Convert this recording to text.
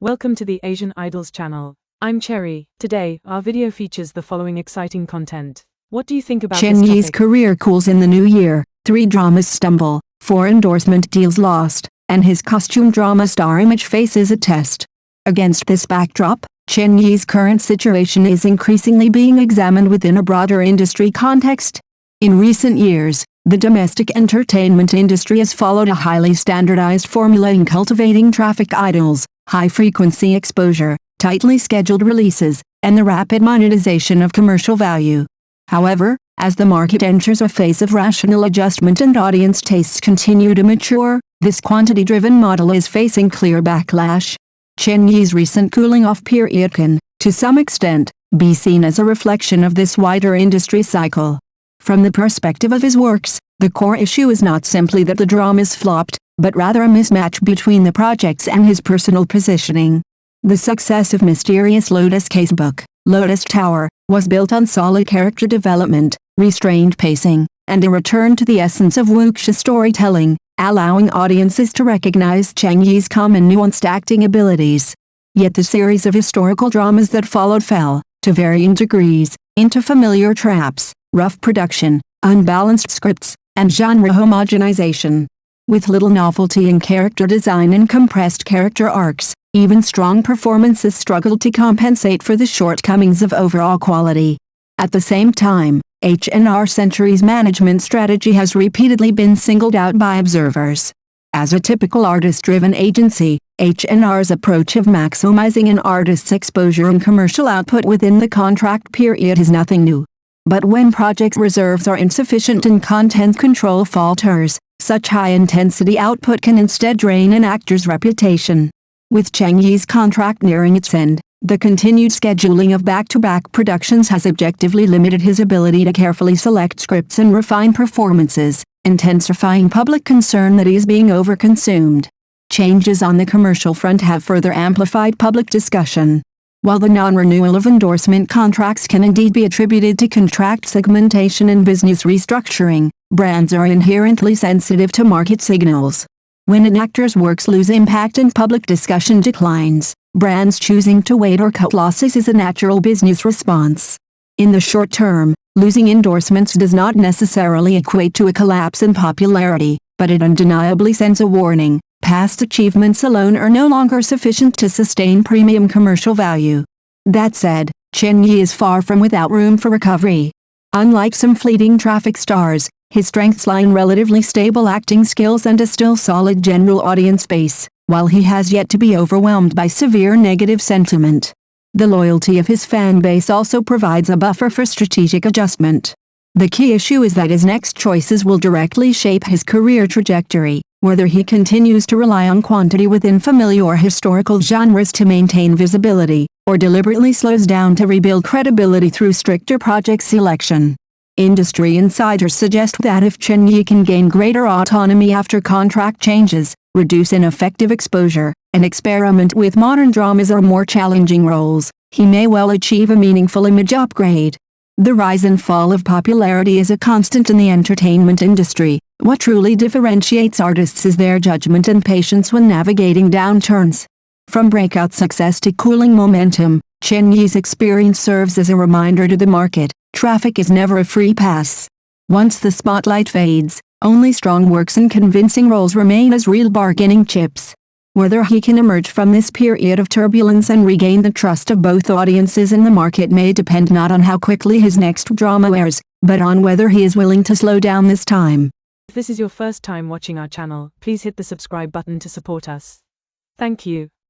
Welcome to the Asian Idols channel. I'm Cherry. Today, our video features the following exciting content. What do you think about Cheng this Yi's topic? career cools in the new year, 3 dramas stumble, 4 endorsement deals lost, and his costume drama star image faces a test. Against this backdrop, Cheng Yi's current situation is increasingly being examined within a broader industry context. In recent years, the domestic entertainment industry has followed a highly standardized formula in cultivating traffic idols, high-frequency exposure, tightly scheduled releases, and the rapid monetization of commercial value. However, as the market enters a phase of rational adjustment and audience tastes continue to mature, this quantity-driven model is facing clear backlash. Cheng Yi's recent cooling-off period can, to some extent, be seen as a reflection of this wider industry cycle. From the perspective of his works, the core issue is not simply that the dramas flopped, but rather a mismatch between the projects and his personal positioning. The success of Mysterious Lotus Casebook, Lotus Tower, was built on solid character development, restrained pacing, and a return to the essence of wuxia storytelling, allowing audiences to recognize Cheng Yi's calm and nuanced acting abilities. Yet the series of historical dramas that followed fell, to varying degrees, into familiar traps, rough production, unbalanced scripts, and genre homogenization. With little novelty in character design and compressed character arcs, even strong performances struggled to compensate for the shortcomings of overall quality. At the same time, H&R Century's management strategy has repeatedly been singled out by observers. As a typical artist-driven agency, H&R's approach of maximizing an artist's exposure and commercial output within the contract period is nothing new. But when project reserves are insufficient and content control falters, such high-intensity output can instead drain an actor's reputation. With Cheng Yi's contract nearing its end, the continued scheduling of back-to-back productions has objectively limited his ability to carefully select scripts and refine performances, intensifying public concern that he is being overconsumed. Changes on the commercial front have further amplified public discussion. While the non-renewal of endorsement contracts can indeed be attributed to contract segmentation and business restructuring, brands are inherently sensitive to market signals. When an actor's works lose impact and public discussion declines, brands choosing to wait or cut losses is a natural business response. In the short term, losing endorsements does not necessarily equate to a collapse in popularity, but it undeniably sends a warning. Past achievements alone are no longer sufficient to sustain premium commercial value. That said, Cheng Yi is far from without room for recovery. Unlike some fleeting traffic stars, his strengths lie in relatively stable acting skills and a still solid general audience base, while he has yet to be overwhelmed by severe negative sentiment. The loyalty of his fan base also provides a buffer for strategic adjustment. The key issue is that his next choices will directly shape his career trajectory, whether he continues to rely on quantity within familiar or historical genres to maintain visibility, or deliberately slows down to rebuild credibility through stricter project selection. Industry insiders suggest that if Cheng Yi can gain greater autonomy after contract changes, reduce ineffective exposure, and experiment with modern dramas or more challenging roles, he may well achieve a meaningful image upgrade. The rise and fall of popularity is a constant in the entertainment industry. What truly differentiates artists is their judgment and patience when navigating downturns. From breakout success to cooling momentum, Cheng Yi's experience serves as a reminder to the market: traffic is never a free pass. Once the spotlight fades, only strong works and convincing roles remain as real bargaining chips. Whether he can emerge from this period of turbulence and regain the trust of both audiences and the market may depend not on how quickly his next drama airs, but on whether he is willing to slow down this time. If this is your first time watching our channel, please hit the subscribe button to support us. Thank you.